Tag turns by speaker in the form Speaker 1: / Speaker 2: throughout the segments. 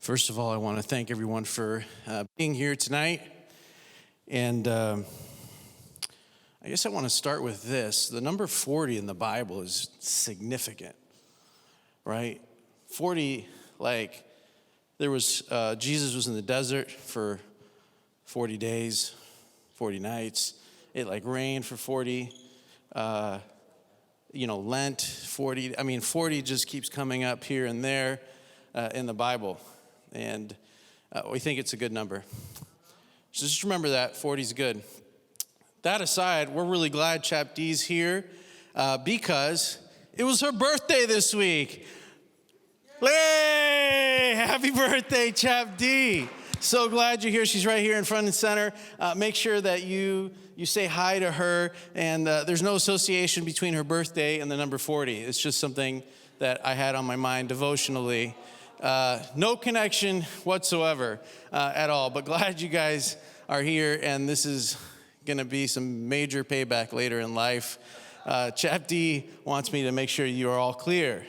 Speaker 1: First of all, I want to thank everyone for being here tonight. And I guess I want to start with this. The number 40 in the Bible is significant, right? 40, like, Jesus was in the desert for 40 days, 40 nights. It, rained for 40, Lent, 40. 40 just keeps coming up here and there in the Bible. And we think it's a good number. So just remember that, 40 is good. That aside, we're really glad Chap D's here because it was her birthday this week. Hey, happy birthday, Chap D. So glad you're here. She's right here in front and center. Make sure that you say hi to her. And there's no association between her birthday and the number 40. It's just something that I had on my mind devotionally. No connection whatsoever at all. But glad you guys are here. And this is going to be some major payback later in life. Chap D wants me to make sure you are all clear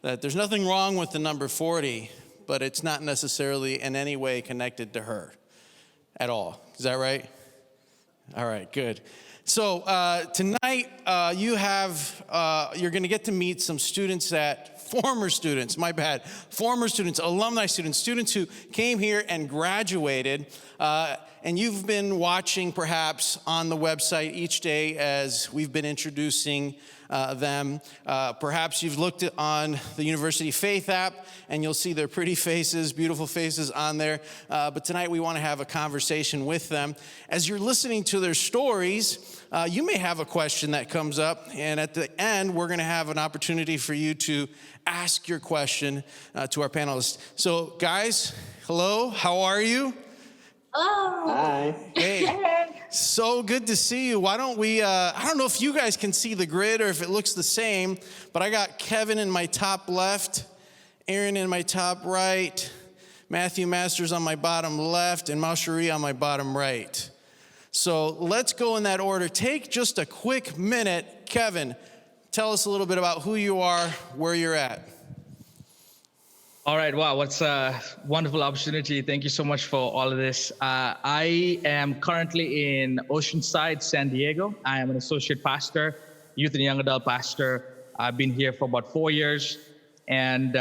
Speaker 1: that there's nothing wrong with the number 40, but it's not necessarily in any way connected to her at all. Is that right? All right, good. So tonight you're going to get to meet some former students, alumni students who came here and graduated. And you've been watching perhaps on the website each day as we've been introducing them. Perhaps you've looked on the University Faith app and you'll see their pretty faces, beautiful faces on there. But tonight we want to have a conversation with them. As you're listening to their stories, you may have a question that comes up. And at the end, we're going to have an opportunity for you to ask your question to our panelists. So guys, hello, how are you?
Speaker 2: Hello.
Speaker 3: Hi.
Speaker 1: Hey, so good to see you. Why don't we, I don't know if you guys can see the grid or if it looks the same, but I got Kevin in my top left, Aaron in my top right, Matthew Masters on my bottom left, and Maucherie on my bottom right. So let's go in that order. Take just a quick minute. Kevin, tell us a little bit about who you are, where you're at.
Speaker 2: All right. Wow. What's a wonderful opportunity. Thank you so much for all of this. I am currently in Oceanside, San Diego. I am an associate pastor, youth and young adult pastor. I've been here for about 4 years. And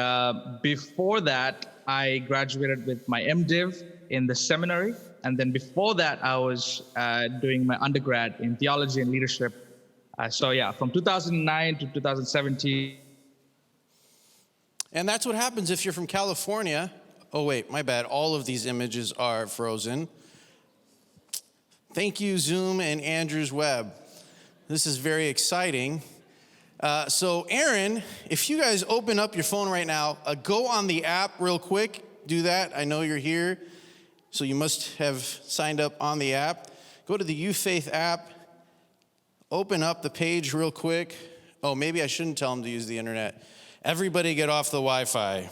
Speaker 2: before that, I graduated with my MDiv in the seminary. And then before that, I was doing my undergrad in theology and leadership. From 2009 to 2017.
Speaker 1: And that's what happens if you're from California. Oh, wait, my bad. All of these images are frozen. Thank you, Zoom and Andrew's Web. This is very exciting. So, Aaron, if you guys open up your phone right now, go on the app real quick. Do that. I know you're here, so you must have signed up on the app. Go to the UFaith app. Open up the page real quick. Oh, maybe I shouldn't tell them to use the internet. Everybody get off the Wi-Fi.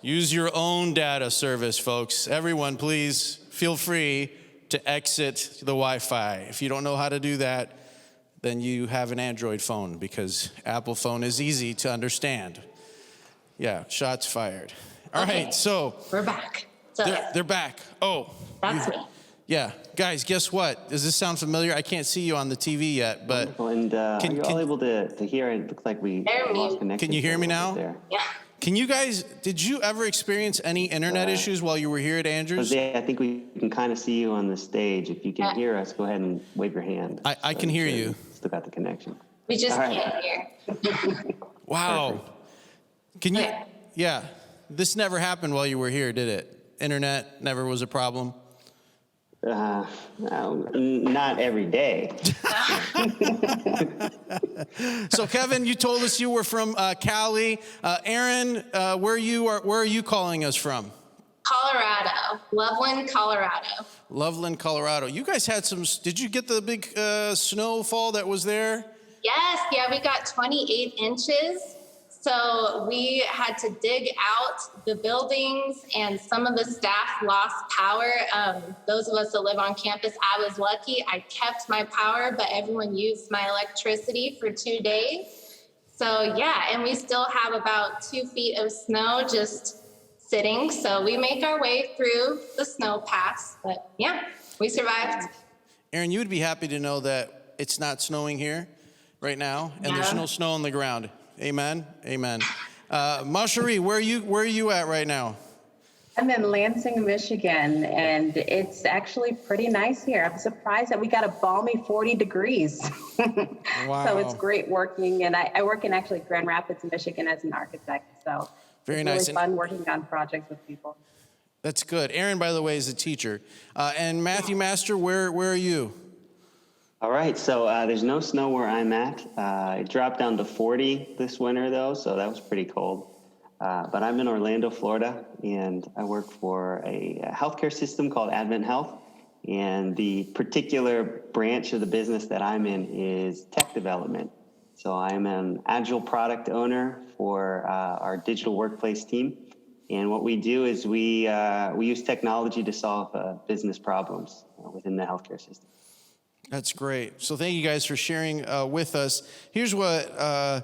Speaker 1: Use your own data service, folks. Everyone, please feel free to exit the Wi-Fi. If you don't know how to do that, then you have an Android phone because Apple phone is easy to understand. Yeah, shots fired. All right, so.
Speaker 3: We're back.
Speaker 1: They're back. Oh.
Speaker 3: That's me.
Speaker 1: Yeah, guys, guess what? Does this sound familiar? I can't see you on the TV yet, but
Speaker 3: And are you all able to hear? It looks like we lost connection.
Speaker 1: Can you hear me now?
Speaker 3: Yeah.
Speaker 1: Can you guys, did you ever experience any internet issues while you were here at Andrews?
Speaker 3: Jose, I think we can kind of see you on the stage. If you can hear us, go ahead and wave your hand.
Speaker 1: I can hear you.
Speaker 3: Still got the connection.
Speaker 4: We just can't hear.
Speaker 1: Wow. Can you, yeah, this never happened while you were here, did it? Internet never was a problem?
Speaker 3: No, not every day.
Speaker 1: So, Kevin, you told us you were from Cali. Aaron, where are you calling us from?
Speaker 4: Colorado, Loveland, Colorado.
Speaker 1: Loveland, Colorado. You guys had did you get the big snowfall that was there?
Speaker 4: Yes, we got 28 inches. So we had to dig out the buildings and some of the staff lost power. Those of us that live on campus, I was lucky. I kept my power, but everyone used my electricity for 2 days. So and we still have about 2 feet of snow just sitting. So we make our way through the snow pass, but yeah, we survived.
Speaker 1: Aaron, you would be happy to know that it's not snowing here right now, and there's no snow on the ground. Amen. Amen. Masherie, where are you at right now?
Speaker 5: I'm in Lansing, Michigan, and it's actually pretty nice here. I'm surprised that we got a balmy 40 degrees.
Speaker 1: Wow.
Speaker 5: So it's great working, and I work in actually Grand Rapids, Michigan as an architect. So
Speaker 1: Very
Speaker 5: it's
Speaker 1: nice.
Speaker 5: really fun working on projects with people.
Speaker 1: That's good. Aaron, by the way, is a teacher. And Matthew Master, where are you?
Speaker 3: All right, so there's no snow where I'm at. It dropped down to 40 this winter, though, so that was pretty cold. But I'm in Orlando, Florida, and I work for a healthcare system called Advent Health. And the particular branch of the business that I'm in is tech development. So I'm an agile product owner for our digital workplace team. And what we do is we use technology to solve business problems within the healthcare system.
Speaker 1: That's great. So thank you guys for sharing with us. Here's the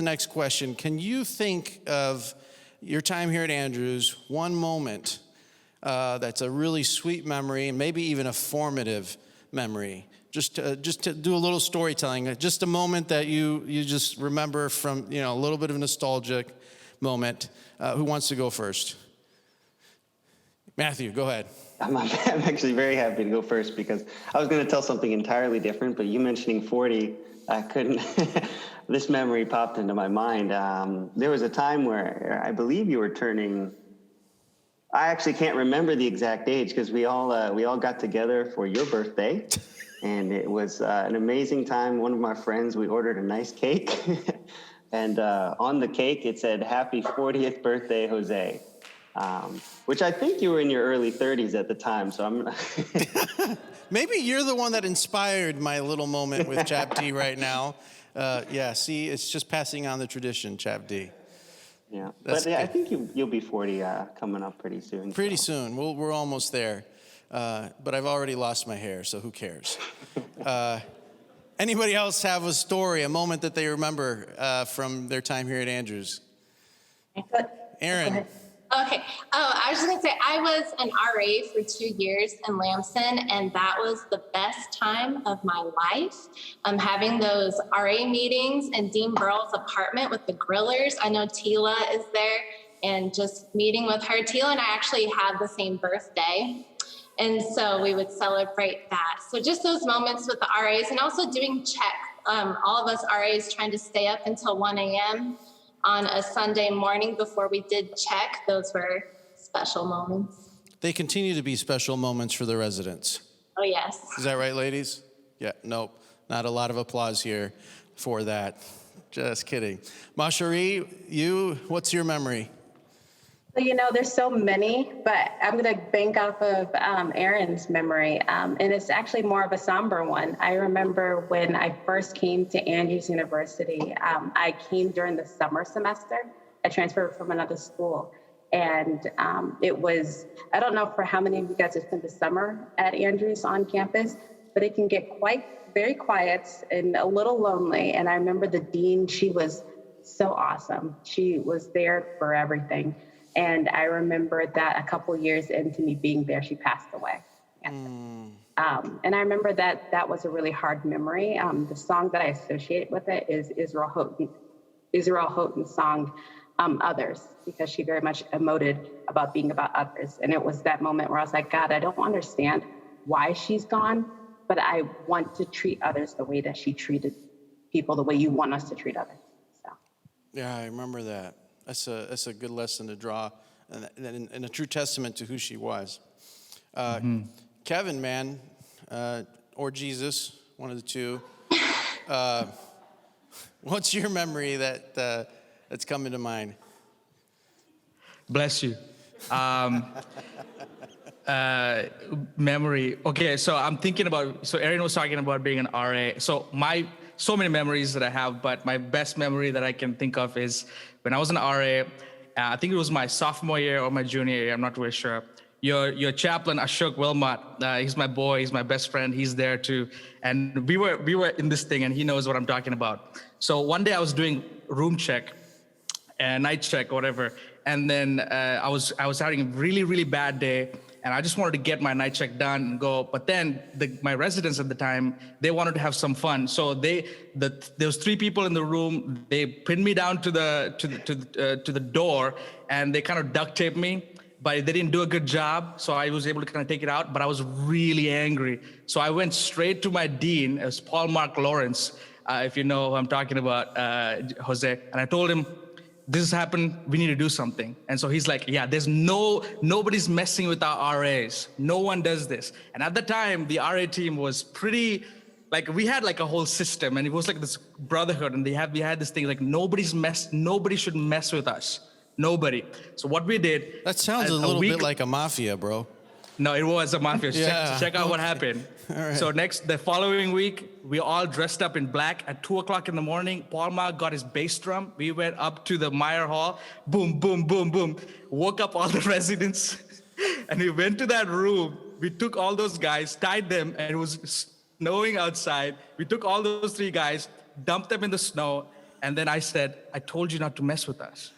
Speaker 1: next question. Can you think of your time here at Andrews, one moment that's a really sweet memory and maybe even a formative memory? Just to do a little storytelling, just a moment that you just remember from, a little bit of a nostalgic moment. Who wants to go first? Matthew, go ahead.
Speaker 3: I'm actually very happy to go first because I was going to tell something entirely different, but you mentioning 40, I couldn't. This memory popped into my mind. There was a time where I believe you were turning. I actually can't remember the exact age because we all got together for your birthday, and it was an amazing time. One of my friends, we ordered a nice cake, and on the cake it said "Happy 40th birthday, Jose." Which I think you were in your early 30s at the time, so I'm.
Speaker 1: Maybe you're the one that inspired my little moment with Chap D right now. Yeah, see, it's just passing on the tradition, Chap D.
Speaker 3: Yeah, but I think you'll be 40 coming up pretty soon.
Speaker 1: Pretty soon. We're almost there. But I've already lost my hair, so who cares? Anybody else have a story, a moment that they remember from their time here at Andrews? Aaron.
Speaker 4: Okay. Oh, I was just going to say, I was an RA for 2 years in Lamson, and that was the best time of my life. Having those RA meetings in Dean Burrell's apartment with the grillers. I know Tila is there, and just meeting with her. Tila and I actually have the same birthday, and so we would celebrate that. So just those moments with the RAs, and also doing check. All of us RAs trying to stay up until 1 a.m. on a Sunday morning before we did check. Those were special moments.
Speaker 1: They continue to be special moments for the residents.
Speaker 4: Oh, yes.
Speaker 1: Is that right, ladies? Yeah, nope. Not a lot of applause here for that. Just kidding. Masherie, what's your memory?
Speaker 5: Well, there's so many, but I'm going to bank off of Aaron's memory, and it's actually more of a somber one. I remember when I first came to Andrews University, I came during the summer semester. I transferred from another school, and it was, I don't know for how many of you guys have spent the summer at Andrews on campus, but it can get very quiet and a little lonely. And I remember the dean, she was so awesome. She was there for everything. And I remember that a couple years into me being there, she passed away. And I remember that was a really hard memory. The song that I associate with it is Israel Houghton's song, Others, because she very much emoted about being about others. And it was that moment where I was like, God, I don't understand why she's gone, but I want to treat others the way that she treated people, the way you want us to treat others. So.
Speaker 1: Yeah, I remember that. That's a good lesson to draw and a true testament to who she was. Kevin, man, or Jesus, one of the two. What's your memory that's coming to mind?
Speaker 2: Bless you. Memory. Okay, so I'm thinking about, so Aaron was talking about being an RA. So many memories that I have, but my best memory that I can think of is when I was an RA, I think it was my sophomore year or my junior year, I'm not really sure. Your chaplain, Ashok Wilmot, he's my boy, he's my best friend, he's there too. And we were in this thing and he knows what I'm talking about. So one day I was doing room check, night check, whatever. And then I was having a really, really bad day, and I just wanted to get my night check done and go. But then my residents at the time, they wanted to have some fun. So there was 3 people in the room. They pinned me down to the door, and they kind of duct taped me. But they didn't do a good job, so I was able to kind of take it out. But I was really angry, so I went straight to my dean, it was Paul Mark Lawrence, if you know who I'm talking about, Jose. And I told him, this has happened, we need to do something. And so he's like, yeah, nobody's messing with our RAs. No one does this. And at the time, the RA team was pretty, like, we had like a whole system, and it was like this brotherhood, and we had this thing like nobody should mess with us. Nobody. So what we did.
Speaker 1: That sounds a little bit like a mafia, bro.
Speaker 2: No, it was a mafia.
Speaker 1: Yeah.
Speaker 2: Check out what happened.
Speaker 1: Right.
Speaker 2: So the following week, we all dressed up in black at 2:00 in the morning. Paul Mark got his bass drum. We went up to the Meyer Hall. Boom, boom, boom, boom. Woke up all the residents. And we went to that room. We took all those guys, tied them, and it was snowing outside. We took all those 3 guys, dumped them in the snow. And then I said, I told you not to mess with us.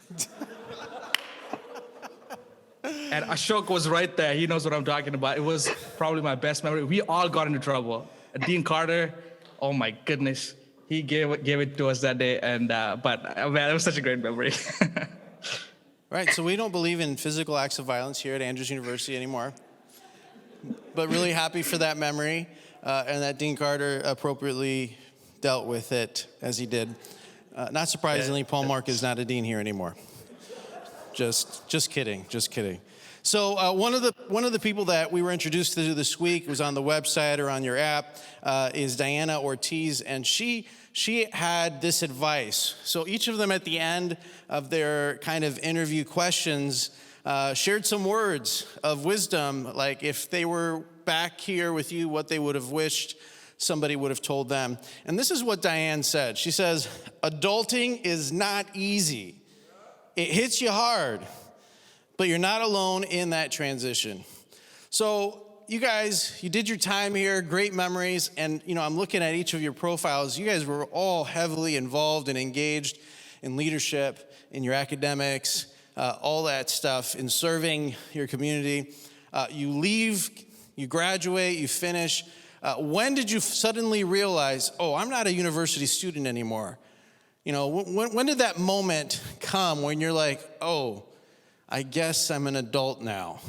Speaker 2: And Ashok was right there. He knows what I'm talking about. It was probably my best memory. We all got into trouble. Dean Carter, oh my goodness, he gave it to us that day. And man, it was such a great memory.
Speaker 1: Right, so we don't believe in physical acts of violence here at Andrews University anymore. But really happy for that memory, and that Dean Carter appropriately dealt with it as he did. Not surprisingly, Paul Mark is not a dean here anymore. Just kidding. So one of the people that we were introduced to this week was on the website or on your app is Diana Ortiz, and she had this advice. So each of them at the end of their kind of interview questions shared some words of wisdom, like if they were back here with you, what they would have wished somebody would have told them. And this is what Diane said. She says, adulting is not easy. It hits you hard, but you're not alone in that transition. So you guys, you did your time here, great memories. And, I'm looking at each of your profiles. You guys were all heavily involved and engaged in leadership, in your academics, all that stuff, in serving your community. You leave, you graduate, you finish. When did you suddenly realize, oh, I'm not a university student anymore? When did that moment come when you're like, oh, I guess I'm an adult now?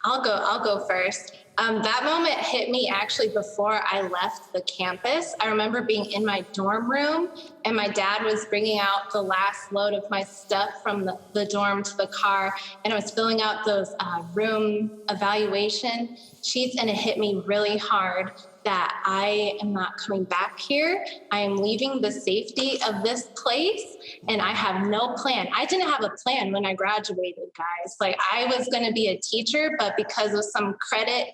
Speaker 4: I'll go first. That moment hit me actually before I left the campus. I remember being in my dorm room, and my dad was bringing out the last load of my stuff from the dorm to the car, and I was filling out those room evaluation sheets, and it hit me really hard that I am not coming back here. I am leaving the safety of this place, and I have no plan. I didn't have a plan when I graduated, guys. Like, I was going to be a teacher, but because of some credit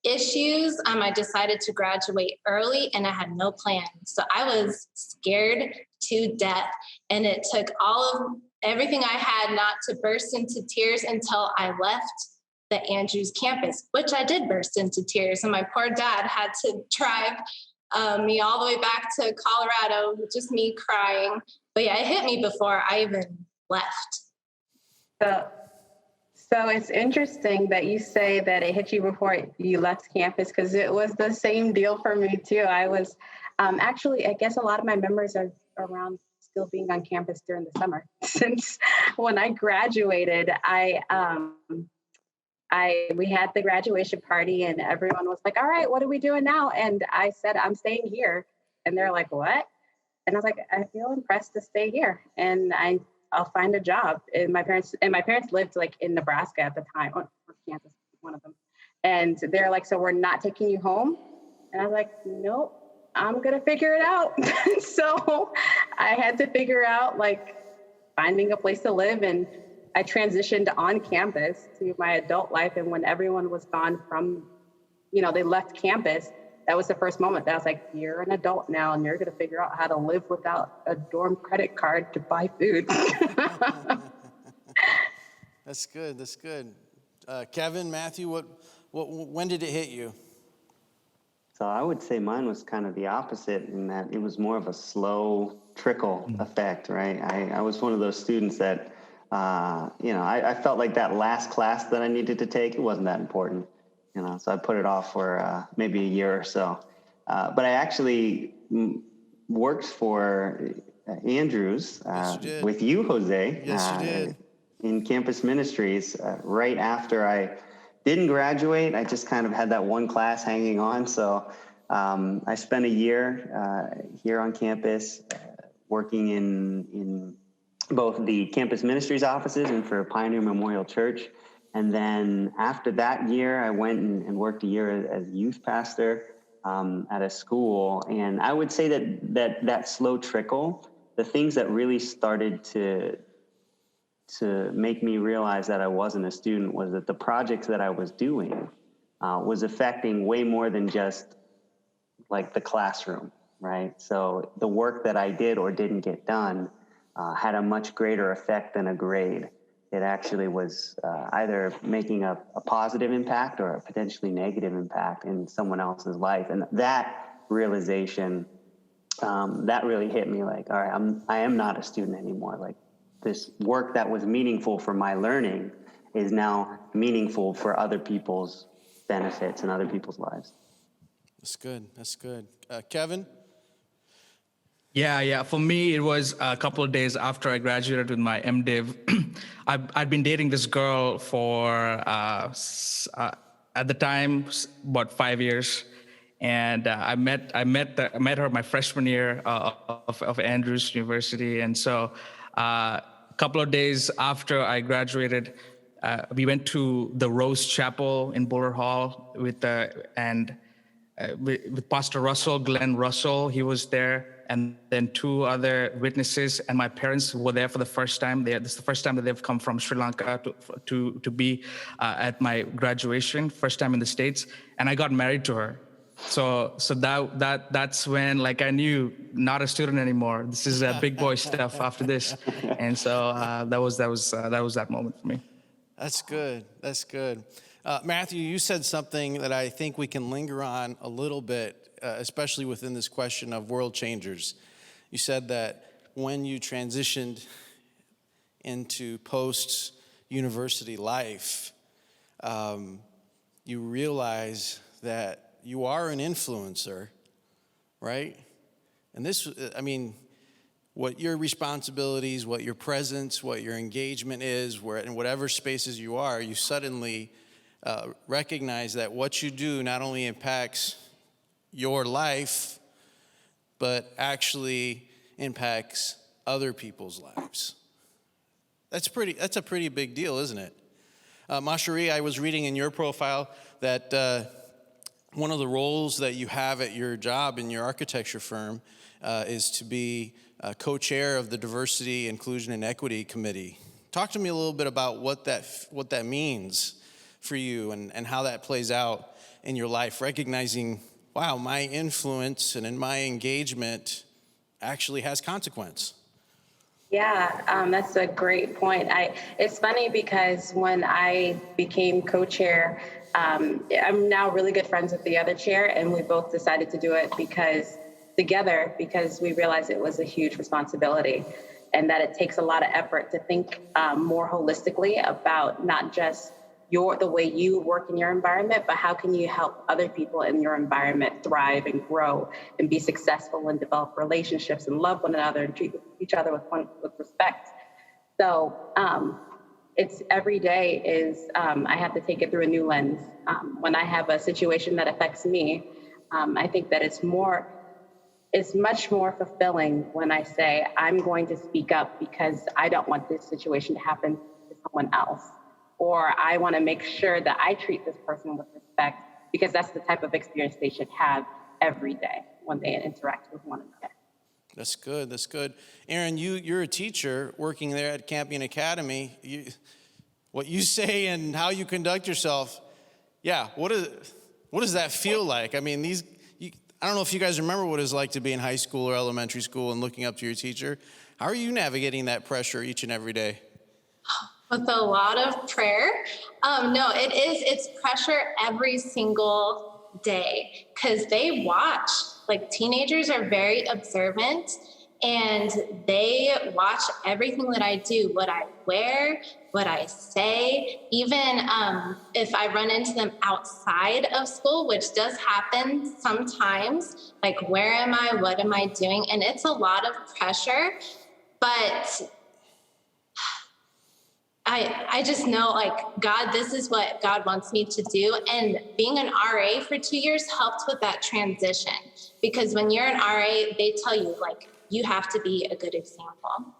Speaker 4: issues, I decided to graduate early, and I had no plan. So I was scared to death, and it took everything I had not to burst into tears until I left the Andrews campus, which I did burst into tears. And my poor dad had to drive me all the way back to Colorado with just me crying. But yeah, it hit me before I even left.
Speaker 5: So it's interesting that you say that it hit you before you left campus, because it was the same deal for me too. I was actually, I guess a lot of my memories are around still being on campus during the summer. Since when I graduated, we had the graduation party, and everyone was like, all right, what are we doing now? And I said, I'm staying here. And they're like, what? And I was like, I feel impressed to stay here, and I'll find a job. And my parents lived like in Nebraska at the time, or Kansas, one of them. And they're like, so we're not taking you home? And I was like, nope, I'm going to figure it out. So I had to figure out like finding a place to live, and I transitioned on campus to my adult life. And when everyone was gone from, they left campus, that was the first moment that I was like, you're an adult now, and you're going to figure out how to live without a dorm credit card to buy food.
Speaker 1: That's good. Kevin, Matthew, when did it hit you?
Speaker 3: So I would say mine was kind of the opposite in that it was more of a slow trickle effect, right? I was one of those students that, I felt like that last class that I needed to take, it wasn't that important, so I put it off for maybe a year or so. But I actually worked for Andrews with you, Jose.
Speaker 1: Yes, you did.
Speaker 3: In campus ministries right after I didn't graduate. I just kind of had that one class hanging on. So I spent a year here on campus working in both the campus ministries offices and for Pioneer Memorial Church. And then after that year, I went and worked a year as youth pastor at a school. And I would say that slow trickle, the things that really started to make me realize that I wasn't a student was that the projects that I was doing was affecting way more than just like the classroom, right? So the work that I did or didn't get done had a much greater effect than a grade. It actually was either making a positive impact or a potentially negative impact in someone else's life. And that realization, that really hit me like, all right, I am not a student anymore. Like, this work that was meaningful for my learning is now meaningful for other people's benefits and other people's lives.
Speaker 1: That's good. That's good. Kevin?
Speaker 2: Yeah. For me, it was a couple of days after I graduated with my MDiv. I'd been dating this girl for, at the time, about 5 years. And I met her my freshman year of Andrews University. And so a couple of days after I graduated, we went to the Rose Chapel in Buller Hall with Pastor Russell, Glenn Russell. He was there, and then two other witnesses. And my parents were there for the first time. This is the first time that they've come from Sri Lanka to be at my graduation, first time in the States. And I got married to her. So that's when, like, I knew not a student anymore. This is big boy stuff after this, and so that was that moment for me.
Speaker 1: That's good. That's good. Matthew, you said something that I think we can linger on a little bit, especially within this question of world changers. You said that when you transitioned into post-university life, you realize that you are an influencer, right? And this, what your responsibilities, what your presence, what your engagement is, in whatever spaces you are, you suddenly recognize that what you do not only impacts your life, but actually impacts other people's lives. That's a pretty big deal, isn't it? Mashari, I was reading in your profile that one of the roles that you have at your job in your architecture firm is to be co-chair of the Diversity, Inclusion, and Equity Committee. Talk to me a little bit about what that means for you and how that plays out in your life, recognizing, wow, my influence and in my engagement actually has consequence.
Speaker 5: Yeah, that's a great point. It's funny because when I became co-chair, I'm now really good friends with the other chair, and we both decided to do it because we realized it was a huge responsibility and that it takes a lot of effort to think more holistically about not just the way you work in your environment, but how can you help other people in your environment thrive and grow and be successful and develop relationships and love one another and treat each other with respect. So it's every day is I have to take it through a new lens. When I have a situation that affects me, I think that it's much more fulfilling when I say I'm going to speak up because I don't want this situation to happen to someone else. Or I want to make sure that I treat this person with respect because that's the type of experience they should have every day when they interact with one another.
Speaker 1: That's good. That's good. Aaron, you're a teacher working there at Campion Academy. What you say and how you conduct yourself, yeah, what does that feel like? I mean, I don't know if you guys remember what it was like to be in high school or elementary school and looking up to your teacher. How are you navigating that pressure each and every day?
Speaker 4: With a lot of prayer. No, it's pressure every single day because they watch. Like, teenagers are very observant and they watch everything that I do, what I wear, what I say, even if I run into them outside of school, which does happen sometimes, like, where am I, what am I doing? And it's a lot of pressure, but I just know, like, God, this is what God wants me to do. And being an RA for 2 years helped with that transition, because when you're an RA, they tell you, like, you have to be a good example.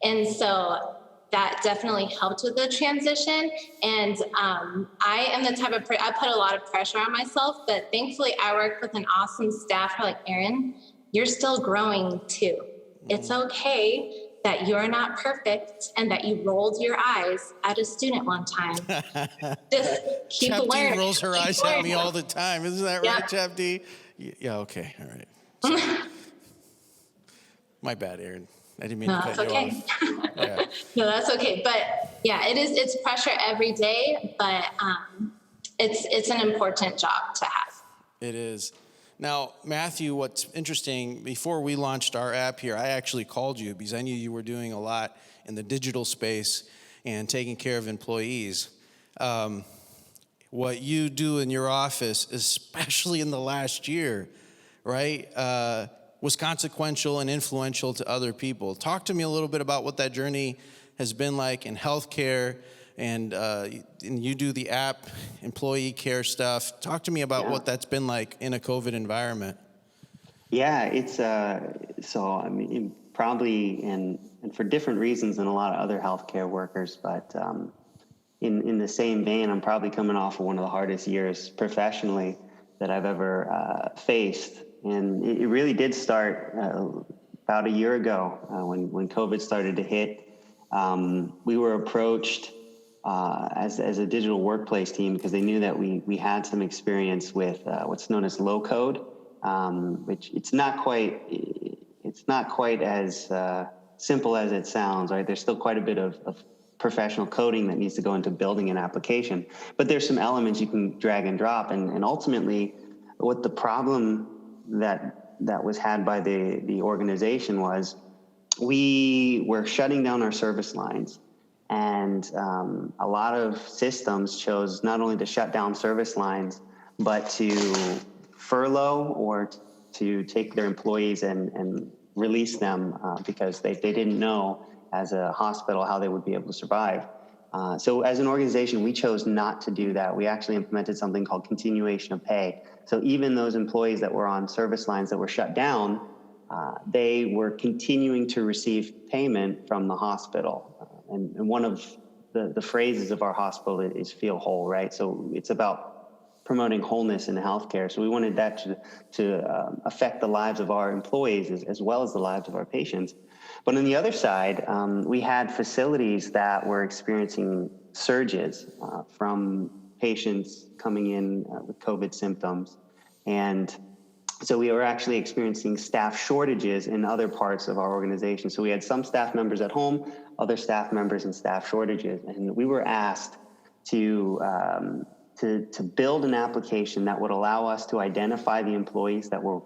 Speaker 4: And so that definitely helped with the transition. And I am the type of I put a lot of pressure on myself, but thankfully I work with an awesome staff who are like, Erin, you're still growing too. It's okay that you're not perfect and that you rolled your eyes at a student one time. Just keep
Speaker 1: Chef
Speaker 4: learning.
Speaker 1: D rolls her eyes at me all the time. Isn't that right, Chef D? Yeah, okay, all right. Sorry. My bad, Erin. I didn't mean to cut you off. Yeah.
Speaker 4: No, that's okay. But yeah, it's pressure every day, but it's an important job to have.
Speaker 1: It is. Now, Matthew, what's interesting, before we launched our app here, I actually called you because I knew you were doing a lot in the digital space and taking care of employees. What you do in your office, especially in the last year, right, was consequential and influential to other people. Talk to me a little bit about what that journey has been like in healthcare, and you do the app, employee care stuff. Talk to me about what that's been like in a COVID environment.
Speaker 3: Yeah, it's so I mean, probably and for different reasons than a lot of other healthcare workers, but in the same vein, I'm probably coming off of one of the hardest years professionally that I've ever faced. And it really did start about a year ago when COVID started to hit. We were approached as a digital workplace team because they knew that we had some experience with what's known as low code, which it's not quite as simple as it sounds, right? There's still quite a bit of professional coding that needs to go into building an application, but there's some elements you can drag and drop, and ultimately what the problem that was had by the organization was we were shutting down our service lines. And a lot of systems chose not only to shut down service lines, but to furlough or to take their employees and release them because they didn't know as a hospital how they would be able to survive. So as an organization, we chose not to do that. We actually implemented something called continuation of pay. So even those employees that were on service lines that were shut down, they were continuing to receive payment from the hospital. And one of the phrases of our hospital is feel whole, right? So it's about promoting wholeness in healthcare. So we wanted that to affect the lives of our employees as well as the lives of our patients. But on the other side, we had facilities that were experiencing surges from patients coming in with COVID symptoms. And so we were actually experiencing staff shortages in other parts of our organization. So we had some staff members at home, other staff members and staff shortages. And we were asked to build an application that would allow us to identify the employees that were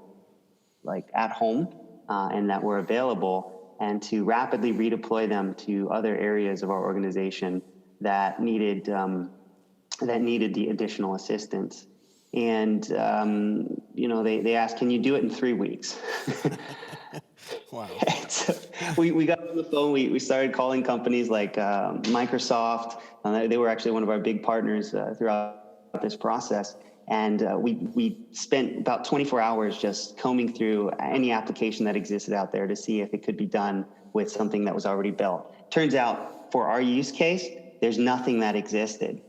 Speaker 3: like at home and that were available, and to rapidly redeploy them to other areas of our organization that needed the additional assistance. And, they asked, can you do it in 3 weeks?
Speaker 1: Wow.
Speaker 3: So we got on the phone. We started calling companies like Microsoft. They were actually one of our big partners throughout this process. And we spent about 24 hours just combing through any application that existed out there to see if it could be done with something that was already built. Turns out, for our use case, there's nothing that existed.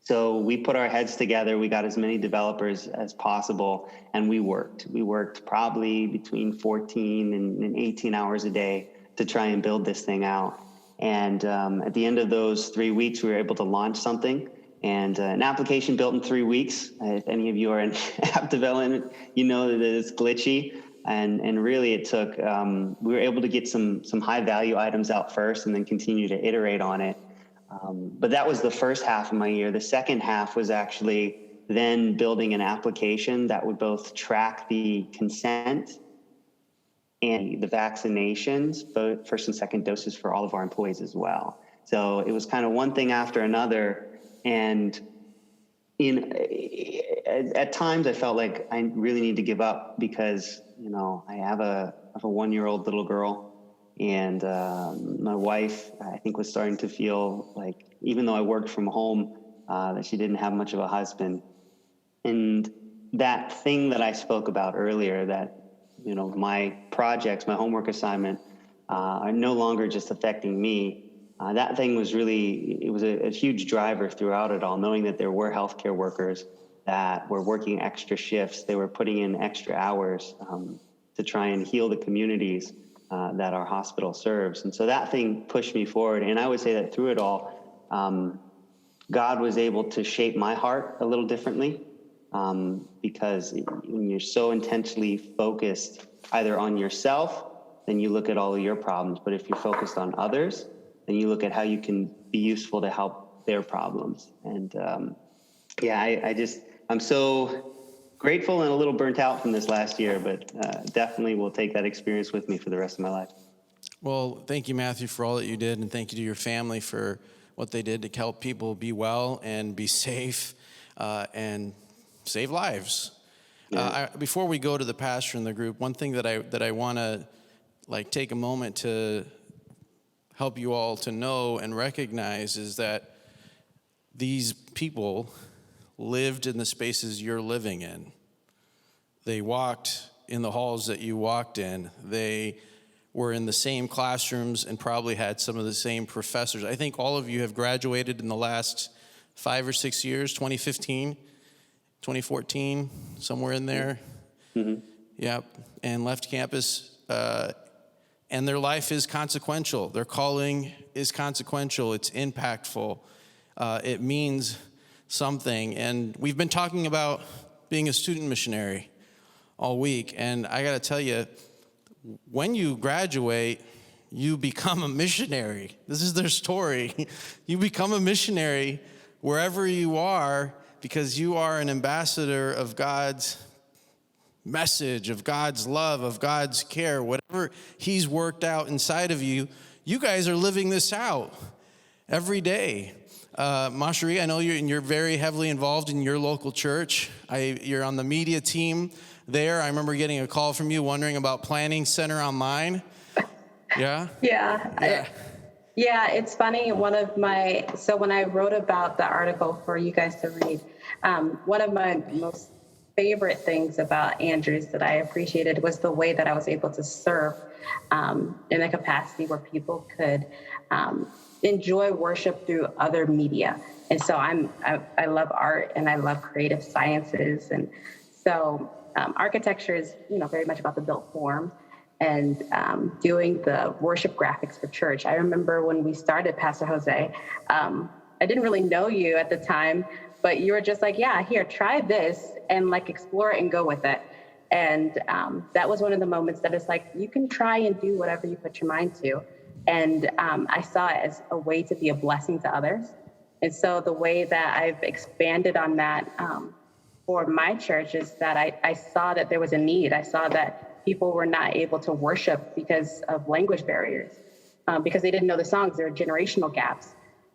Speaker 3: So we put our heads together, we got as many developers as possible, and we worked. We worked probably between 14 and 18 hours a day to try and build this thing out. And at the end of those 3 weeks, we were able to launch something. And an application built in 3 weeks, if any of you are in app development, you know that it's glitchy. And really it took, we were able to get some high value items out first and then continue to iterate on it. But that was the first half of my year. The second half was actually then building an application that would both track the consent and the vaccinations, both first and second doses for all of our employees as well. So it was kind of one thing after another. And at times I felt like I really need to give up because, I have a 1-year-old little girl, and my wife, I think, was starting to feel like, even though I worked from home, that she didn't have much of a husband. And that thing that I spoke about earlier, that, my projects, my homework assignment, are no longer just affecting me. That thing was really, it was a huge driver throughout it all, knowing that there were healthcare workers that were working extra shifts. They were putting in extra hours to try and heal the communities that our hospital serves. And so that thing pushed me forward. And I would say that through it all, God was able to shape my heart a little differently, because when you're so intensely focused either on yourself, then you look at all of your problems. But if you're focused on others, then you look at how you can be useful to help their problems. And I'm so grateful and a little burnt out from this last year, but definitely will take that experience with me for the rest of my life.
Speaker 1: Well, thank you, Matthew, for all that you did, and thank you to your family for what they did to help people be well and be safe and save lives.
Speaker 3: Yeah.
Speaker 1: Before we go to the pastor in the group, one thing that I want to take a moment to help you all to know and recognize is that these people lived in the spaces you're living in. They walked in the halls that you walked in. They were in the same classrooms and probably had some of the same professors. I think all of you have graduated in the last 5 or 6 years, 2015, 2014, somewhere in there.
Speaker 3: Mm-hmm.
Speaker 1: Yep, and left campus. And their life is consequential. Their calling is consequential. It's impactful. It means something. And we've been talking about being a student missionary all week. And I got to tell you, when you graduate, you become a missionary. This is their story. You become a missionary wherever you are because you are an ambassador of God's message, of God's love, of God's care, whatever he's worked out inside of you. You guys are living this out every day. Masherie, I know you're very heavily involved in your local church. You're on the media team there. I remember getting a call from you wondering about Planning Center Online. Yeah?
Speaker 5: Yeah. It's funny. When I wrote about the article for you guys to read, one of my most favorite things about Andrews that I appreciated was the way that I was able to serve in a capacity where people could enjoy worship through other media. And so I love art and I love creative sciences. And so architecture is, very much about the built form and doing the worship graphics for church. I remember when we started, Pastor Jose, I didn't really know you at the time, but you were just like, yeah, here, try this and explore it and go with it. And that was one of the moments that it's like, you can try and do whatever you put your mind to. And I saw it as a way to be a blessing to others. And so the way that I've expanded on that for my church is that I saw that there was a need. I saw that people were not able to worship because of language barriers, because they didn't know the songs. There were generational gaps.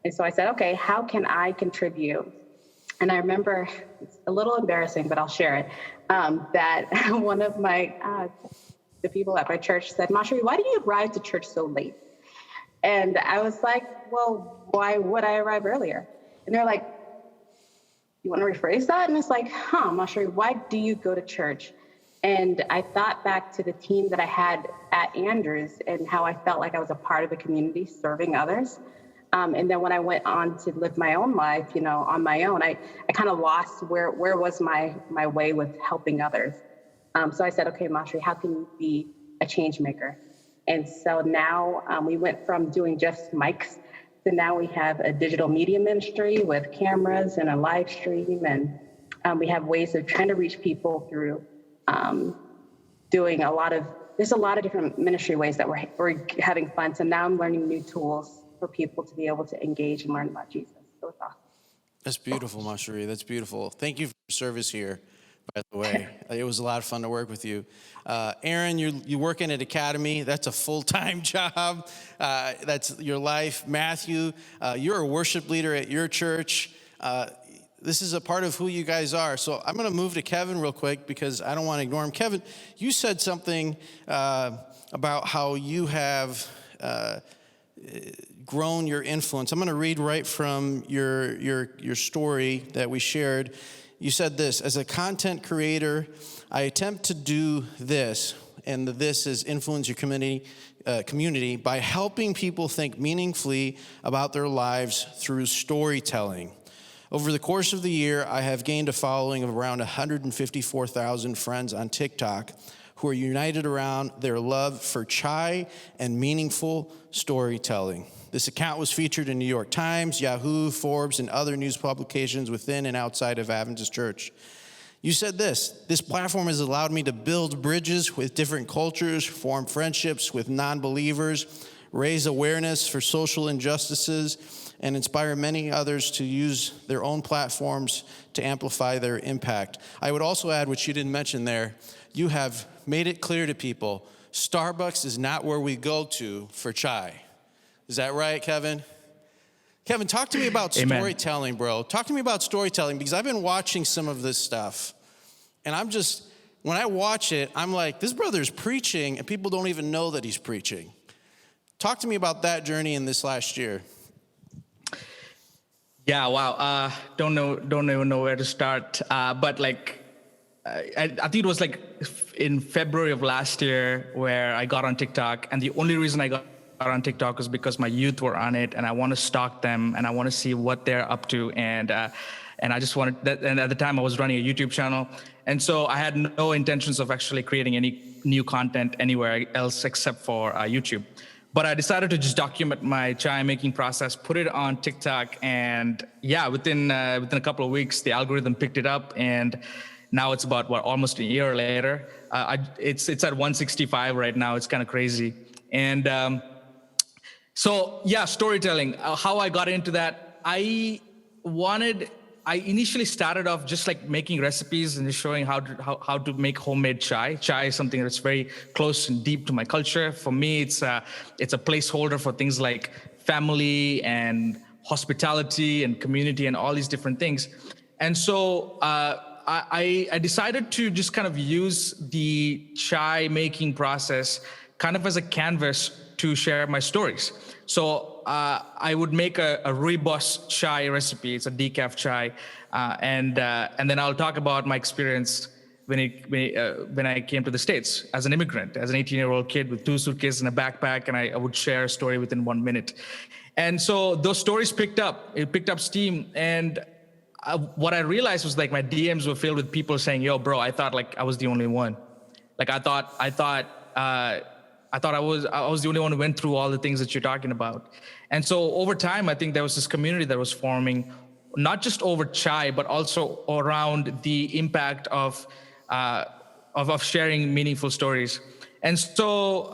Speaker 5: And so I said, okay, how can I contribute? And I remember, it's a little embarrassing, but I'll share it, that one of the people at my church said, Masherie, why do you arrive to church so late? And I was like, well, why would I arrive earlier? And they're like, you want to rephrase that? And it's like, Masherie, why do you go to church? And I thought back to the team that I had at Andrews and how I felt like I was a part of the community serving others. And then when I went on to live my own life, on my own, I kind of lost where was my way with helping others. So I said, okay, Masherie, how can you be a change maker? And so now we went from doing just mics to now we have a digital media ministry with cameras and a live stream. And we have ways of trying to reach people through doing there's a lot of different ministry ways that we're having fun. So now I'm learning new tools for people to be able to engage and learn about Jesus. So it's awesome.
Speaker 1: That's beautiful, Masherie. That's beautiful. Thank you for your service here, by the way. It was a lot of fun to work with you. Aaron, you work in an academy. That's a full-time job. That's your life. Matthew, you're a worship leader at your church. This is a part of who you guys are. So I'm going to move to Kevin real quick because I don't want to ignore him. Kevin, you said something about how you have grown your influence. I'm going to read right from your story that we shared. You said this: as a content creator, I attempt to do this, and this is influence your community by helping people think meaningfully about their lives through storytelling. Over the course of the year, I have gained a following of around 154,000 friends on TikTok who are united around their love for chai and meaningful storytelling. This account was featured in New York Times, Yahoo, Forbes, and other news publications within and outside of Adventist Church. You said this platform has allowed me to build bridges with different cultures, form friendships with non-believers, raise awareness for social injustices, and inspire many others to use their own platforms to amplify their impact. I would also add, which you didn't mention there, you have made it clear to people, Starbucks is not where we go to for chai. Is that right, Kevin? Kevin, talk to me about storytelling, bro. Talk to me about storytelling, because I've been watching some of this stuff, and when I watch it, I'm like, this brother's preaching, and people don't even know that he's preaching. Talk to me about that journey in this last year.
Speaker 2: Yeah, wow. Don't even know where to start. But I think it was like in February of last year where I got on TikTok, and the only reason I got on TikTok was because my youth were on it, and I want to stalk them, and I want to see what they're up to, and I just wanted that. And at the time, I was running a YouTube channel, and so I had no intentions of actually creating any new content anywhere else except for YouTube. But I decided to just document my chai making process, put it on TikTok, and yeah, within a couple of weeks, the algorithm picked it up, and now it's about almost a year later. It's at 165 right now. It's kind of crazy, and so yeah, storytelling. How I got into that, I initially started off just like making recipes and just showing how to make homemade chai. Chai is something that's very close and deep to my culture. For me, it's a placeholder for things like family and hospitality and community and all these different things. And so I decided to just kind of use the chai making process kind of as a canvas to share my stories. So I would make a rooibos chai recipe. It's a decaf chai, and then I'll talk about my experience when I came to the States as an immigrant, as an 18-year-old kid with 2 suitcases and a backpack, and I would share a story within 1 minute. And so those stories picked up steam, and what I realized was like my DMs were filled with people saying, "Yo, bro, I thought like I was the only one. Like I thought I was the only one who went through all the things that you're talking about." And so over time, I think there was this community that was forming, not just over chai, but also around the impact of sharing meaningful stories. And so,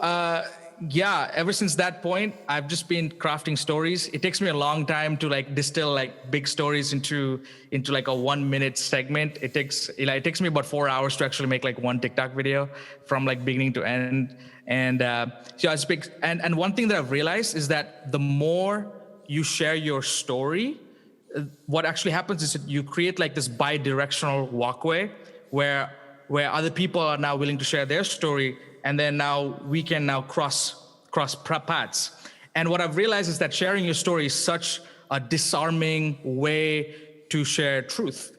Speaker 2: ever since that point, I've just been crafting stories. It takes me a long time to like distill like big stories into like a 1 minute segment. It takes me about 4 hours to actually make like one TikTok video from like beginning to end. And so I speak. And one thing that I've realized is that the more you share your story, what actually happens is that you create like this bi-directional walkway where other people are now willing to share their story, and then now we can now cross paths. And what I've realized is that sharing your story is such a disarming way to share truth.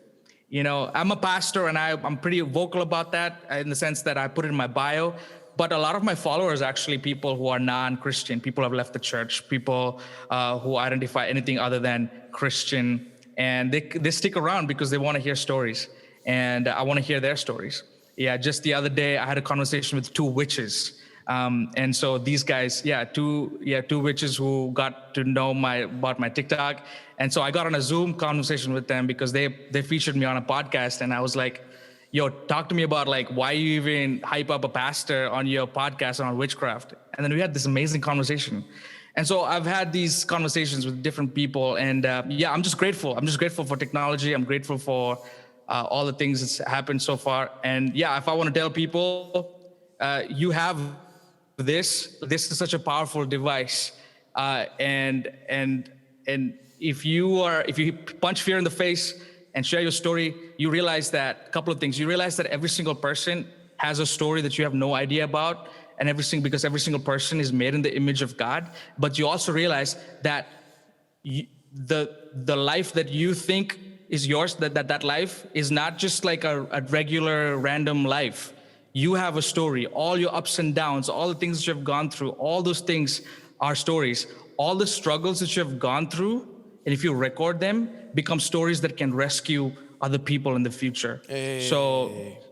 Speaker 2: You know, I'm a pastor, and I'm pretty vocal about that in the sense that I put it in my bio. But a lot of my followers are actually people who are non-Christian, people who have left the church, people who identify anything other than Christian. And they stick around because they want to hear stories. And I want to hear their stories. Yeah, just the other day, I had a conversation with 2 witches. And so these guys, two witches who got to know about my TikTok. And so I got on a Zoom conversation with them because they featured me on a podcast. And I was like, yo, talk to me about like why you even hype up a pastor on your podcast on witchcraft. And then we had this amazing conversation. And so I've had these conversations with different people, and I'm just grateful. I'm just grateful for technology. I'm grateful for all the things that's happened so far. And yeah, if I want to tell people, you have this. This is such a powerful device, and if you punch fear in the face and share your story, you realize that a couple of things. You realize that every single person has a story that you have no idea about, and because every single person is made in the image of God. But you also realize that the life that you think is yours, that life is not just like a regular random life. You have a story. All your ups and downs, all the things that you have gone through, all those things are stories. All the struggles that you have gone through, and if you record them, become stories that can rescue other people in the future.
Speaker 1: Hey.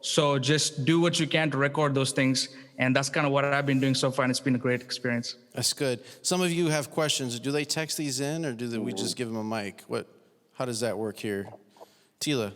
Speaker 2: So just do what you can to record those things. And that's kind of what I've been doing so far, and it's been a great experience.
Speaker 1: That's good. Some of you have questions. Do they text these in, or we just give them a mic? How does that work here? Tila,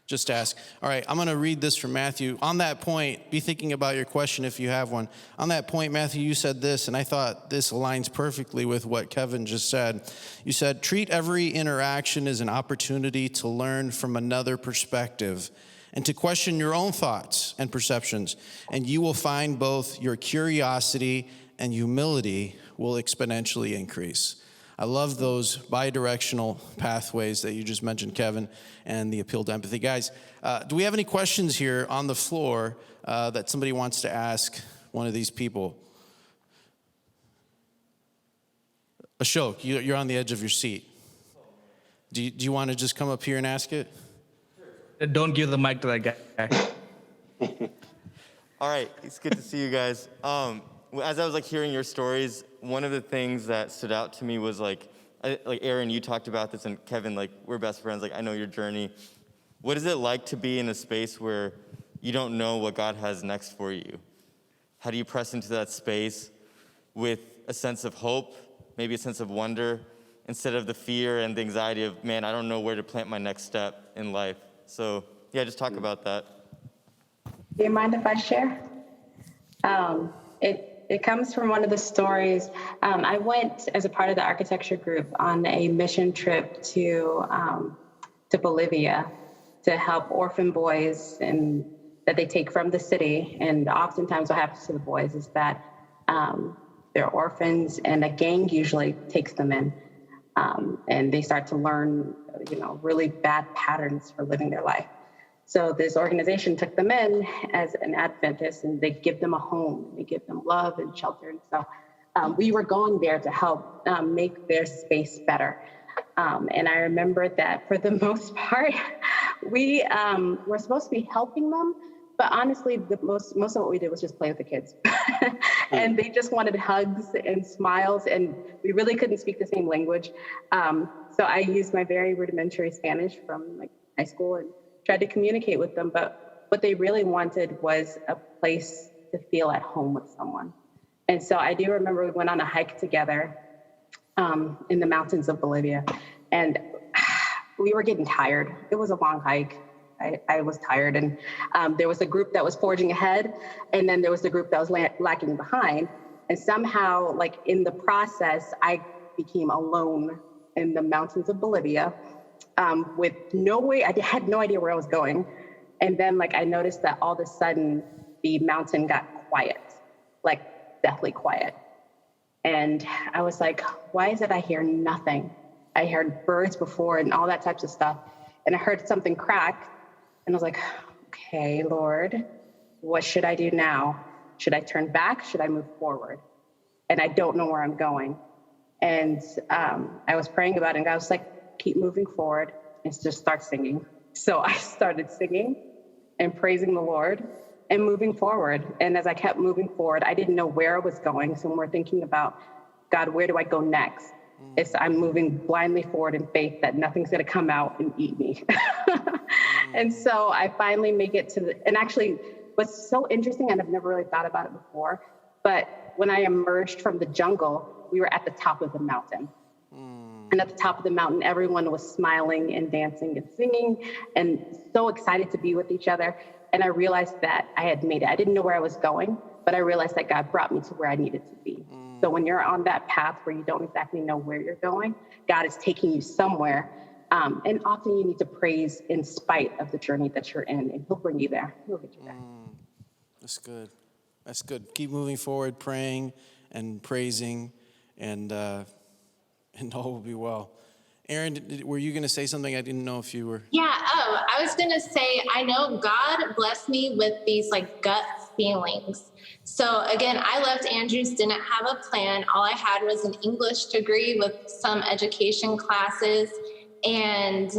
Speaker 1: just ask. All right, I'm going to read this from Matthew. On that point, be thinking about your question if you have one. On that point, Matthew, you said this, and I thought this aligns perfectly with what Kevin just said. You said, treat every interaction as an opportunity to learn from another perspective and to question your own thoughts and perceptions, and you will find both your curiosity and humility will exponentially increase. I love those bi-directional pathways that you just mentioned, Kevin, and the appeal to empathy. Guys, do we have any questions here on the floor that somebody wants to ask one of these people? Ashok, you're on the edge of your seat. Do you want to just come up here and ask it?
Speaker 2: Don't give the mic to that guy.
Speaker 6: All right, it's good to see you guys. As I was hearing your stories, one of the things that stood out to me was like Aaron, you talked about this, and Kevin, we're best friends. I know your journey. What is it like to be in a space where you don't know what God has next for you? How do you press into that space with a sense of hope, maybe a sense of wonder, instead of the fear and the anxiety of, man, I don't know where to plant my next step in life? So, yeah, just talk about that.
Speaker 5: Do you mind if I share? It comes from one of the stories. I went as a part of the architecture group on a mission trip to Bolivia to help orphan boys and that they take from the city. And oftentimes what happens to the boys is that they're orphans and a gang usually takes them in. And they start to learn, really bad patterns for living their life. So this organization took them in as an Adventist, and they give them a home. They give them love and shelter. And so we were going there to help make their space better. And I remember that for the most part, we were supposed to be helping them. But honestly, most of what we did was just play with the kids. And they just wanted hugs and smiles, and we really couldn't speak the same language. So I used my very rudimentary Spanish from high school and tried to communicate with them. But what they really wanted was a place to feel at home with someone. And so I do remember we went on a hike together in the mountains of Bolivia, and we were getting tired. It was a long hike. I was tired, and there was a group that was forging ahead, and then there was the group that was lagging behind. And somehow, in the process, I became alone in the mountains of Bolivia with no way. I had no idea where I was going. And then, I noticed that all of a sudden, the mountain got quiet, deathly quiet. And I was like, why is it I hear nothing? I heard birds before and all that types of stuff. And I heard something crack. And I was like, okay, Lord, what should I do now? Should I turn back? Should I move forward? And I don't know where I'm going. And I was praying about it, and God was like, keep moving forward and just start singing. So I started singing and praising the Lord and moving forward. And as I kept moving forward, I didn't know where I was going. So when we're thinking about, God, where do I go next? I'm moving blindly forward in faith that nothing's going to come out and eat me. And so I finally make it to and actually what's so interesting, and I've never really thought about it before, but when I emerged from the jungle, we were at the top of the mountain. And at the top of the mountain, everyone was smiling and dancing and singing and so excited to be with each other. And I realized that I had made it. I didn't know where I was going, but I realized that God brought me to where I needed to be. So when you're on that path where you don't exactly know where you're going, God is taking you somewhere. And often you need to praise in spite of the journey that you're in, and he'll bring you there. He'll get you there.
Speaker 1: That's good. That's good. Keep moving forward, praying and praising, and all will be well. Aaron, were you going to say something? I didn't know if you were.
Speaker 4: Yeah. Oh, I was going to say, I know God blessed me with these like gut feelings. So again, I left Andrews, didn't have a plan. All I had was an English degree with some education classes. And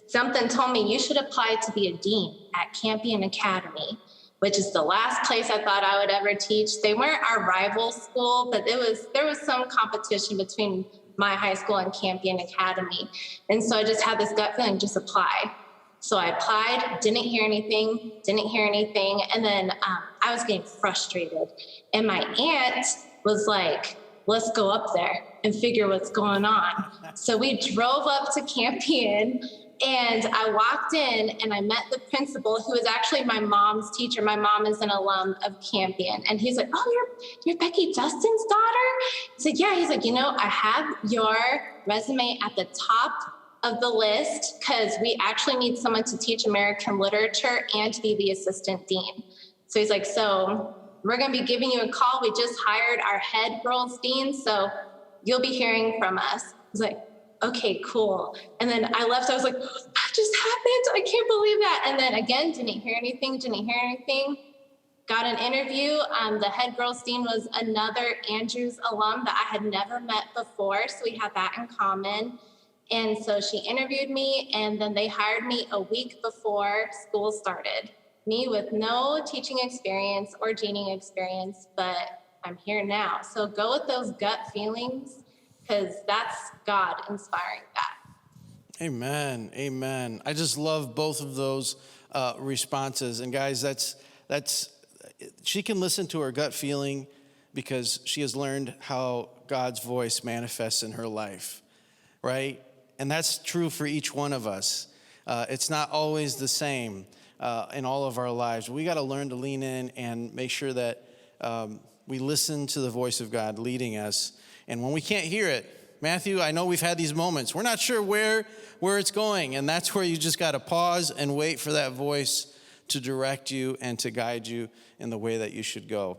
Speaker 4: something told me you should apply to be a dean at Campion Academy, which is the last place I thought I would ever teach. They weren't our rival school, but there was some competition between my high school and Campion Academy. And so I just had this gut feeling, just apply. So I applied, didn't hear anything. And then I was getting frustrated. And my aunt was like, let's go up there and figure what's going on. So we drove up to Campion, and I walked in and I met the principal, who is actually my mom's teacher. My mom is an alum of Campion. And he's like, oh, you're Becky Justin's daughter? I said, yeah. He's like, I have your resume at the top of the list because we actually need someone to teach American literature and to be the assistant dean. So he's like, so we're going to be giving you a call. We just hired our head girls dean, so you'll be hearing from us. I was like, okay, cool. And then I left. I was like, that just happened. I can't believe that. And then again, didn't hear anything. Got an interview. The head girls dean was another Andrews alum that I had never met before, so we had that in common. And so she interviewed me, and then they hired me a week before school started. Me with no teaching experience or deaning experience, but I'm here now. So go with those gut feelings, because that's God inspiring that.
Speaker 1: Amen. Amen. I just love both of those responses. And guys, that's she can listen to her gut feeling because she has learned how God's voice manifests in her life, right? And that's true for each one of us. It's not always the same in all of our lives. We got to learn to lean in and make sure that we listen to the voice of God leading us. And when we can't hear it, Matthew, I know we've had these moments. We're not sure where it's going. And that's where you just got to pause and wait for that voice to direct you and to guide you in the way that you should go.